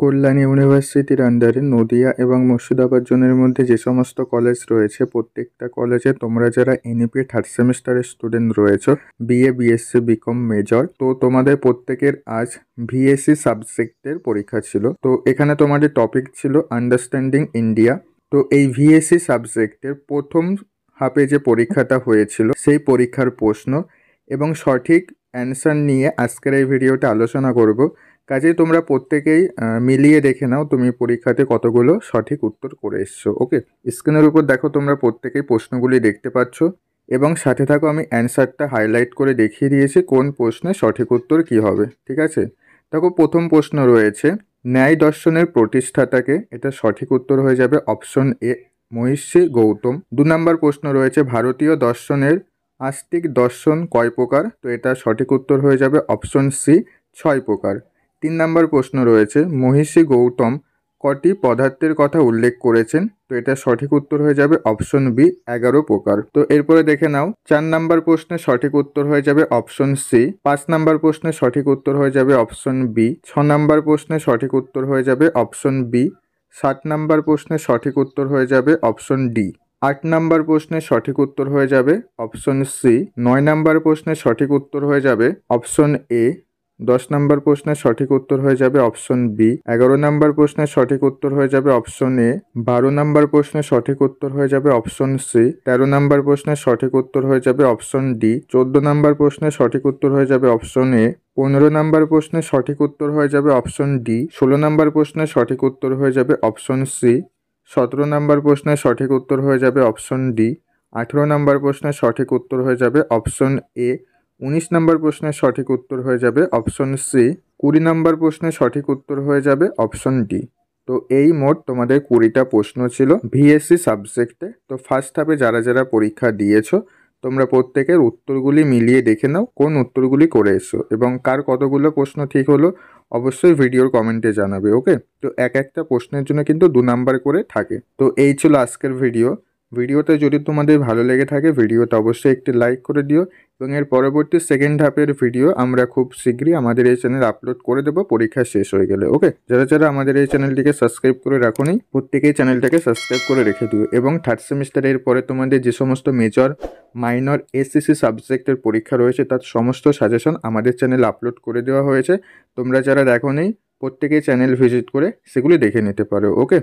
কল্যাণী ইউনিভার্সিটির আন্ডারে নদিয়া এবং মুর্শিদাবাদ জোনের মধ্যে যে সমস্ত কলেজ রয়েছে প্রত্যেকটা কলেজে তোমরা যারা এনইপি থার্ড সেমিস্টারের স্টুডেন্ট রয়েছো, বিএ বিএসসি বিকম মেজর, তো তোমাদের প্রত্যেকের আজ ভিএসসি সাবজেক্টের পরীক্ষা ছিল। তো এখানে তোমাদের টপিক ছিল আন্ডারস্ট্যান্ডিং ইন্ডিয়া। তো এই ভিএসসি সাবজেক্টের প্রথম হাফে যে পরীক্ষাটা হয়েছিল সেই পরীক্ষার প্রশ্ন এবং সঠিক অ্যান্সার নিয়ে আজকের এই ভিডিওটা আলোচনা করব। কাজেই তোমরা প্রত্যেকেই মিলিয়ে দেখে নাও তুমি পরীক্ষাতে কতগুলো সঠিক উত্তর করে এসছো। ওকে, স্ক্রিনের উপর দেখো তোমরা প্রত্যেকেই প্রশ্নগুলি দেখতে পাচ্ছ এবং সাথে থাকো আমি অ্যান্সারটা হাইলাইট করে দেখিয়ে দিয়েছি কোন প্রশ্নে সঠিক উত্তর কী হবে। ঠিক আছে, দেখো প্রথম প্রশ্ন রয়েছে ন্যায় দর্শনের প্রতিষ্ঠাতাকে, এটা সঠিক উত্তর হয়ে যাবে অপশন এ মহিষী গৌতম। 2 নম্বর প্রশ্ন রয়েছে ভারতীয় দর্শনের আস্তিক দর্শন কয় প্রকার, তো এটা সঠিক উত্তর হয়ে যাবে অপশন সি 6 প্রকার। 3 নম্বর প্রশ্ন রয়েছে মহিষী গৌতম কটি পদার্থের কথা উল্লেখ করেছেন, তো এটা সঠিক উত্তর হয়ে যাবে অপশন বি 11 প্রকার। তো এরপরে দেখে নাও 4 নম্বর প্রশ্নের সঠিক উত্তর হয়ে যাবে অপশন সি। 5 নম্বর প্রশ্নের সঠিক উত্তর হয়ে যাবে অপশন বি। 6 নম্বর প্রশ্নের সঠিক উত্তর হয়ে যাবে অপশন বি। 7 নম্বর প্রশ্নের সঠিক উত্তর হয়ে যাবে অপশন ডি। 8 নম্বর প্রশ্নের সঠিক উত্তর হয়ে যাবে অপশন সি। 9 নম্বর প্রশ্নের সঠিক উত্তর হয়ে যাবে অপশন এ। 10 নম্বর প্রশ্নের সঠিক উত্তর হয়ে যাবে অপশন বি। 11 নম্বর প্রশ্নের সঠিক উত্তর হয়ে যাবে অপশন এ। 12 নম্বর প্রশ্নের সঠিক উত্তর হয়ে যাবে অপশন সি। 13 নম্বর প্রশ্নের সঠিক উত্তর হয়ে যাবে অপশন ডি। 14 নম্বর প্রশ্নের সঠিক উত্তর হয়ে যাবে অপশন এ। 15 নম্বর প্রশ্নের সঠিক উত্তর হয়ে যাবে অপশন ডি। 16 নম্বর প্রশ্নের সঠিক উত্তর হয়ে যাবে অপশন সি। 17 নম্বর প্রশ্নের সঠিক উত্তর হয়ে যাবে অপশন ডি। 18 নম্বর প্রশ্নের সঠিক উত্তর হয়ে যাবে অপশন এ। 19 নম্বর প্রশ্নের সঠিক উত্তর হয়ে যাবে অপশন সি। 20 নম্বর প্রশ্নের সঠিক উত্তর হয়ে যাবে অপশন ডি। তো এই মোট তোমাদের 20টা প্রশ্ন ছিল ভিএসসি সাবজেক্টে। তো ফার্স্ট হাফে যারা যারা পরীক্ষা দিয়েছো তোমরা প্রত্যেকের উত্তরগুলি মিলিয়ে দেখে নাও কোন উত্তরগুলি করে এসো এবং কার কতগুলো প্রশ্ন ঠিক হলো অবশ্যই ভিডিওর কমেন্টে জানাবে। ওকে, তো এক একটা প্রশ্নের জন্য কিন্তু 2 নাম্বার করে থাকে। তো এই ছিল আজকের ভিডিওতে যদি তোমাদের ভালো লেগে থাকে ভিডিওতে অবশ্যই একটি লাইক করে দিও এবং এর পরবর্তী সেকেন্ড হাফের ভিডিও আমরা খুব শীঘ্রই আমাদের এই চ্যানেলে আপলোড করে দেবো পরীক্ষা শেষ হয়ে গেলে। ওকে, যারা যারা আমাদের এই চ্যানেলটিকে সাবস্ক্রাইব করে রাখোনি প্রত্যেকেই চ্যানেলটাকে সাবস্ক্রাইব করে রেখে দিও এবং থার্ড সেমিস্টারের পরে তোমাদের যে সমস্ত মেজর মাইনর এসসিসি সাবজেক্টের পরীক্ষা রয়েছে তার সমস্ত সাজেশন আমাদের চ্যানেলে আপলোড করে দেওয়া হয়েছে। তোমরা যারা দেখোনি প্রত্যেকেই চ্যানেল ভিজিট করে সেগুলি দেখে নিতে পারো। ওকে।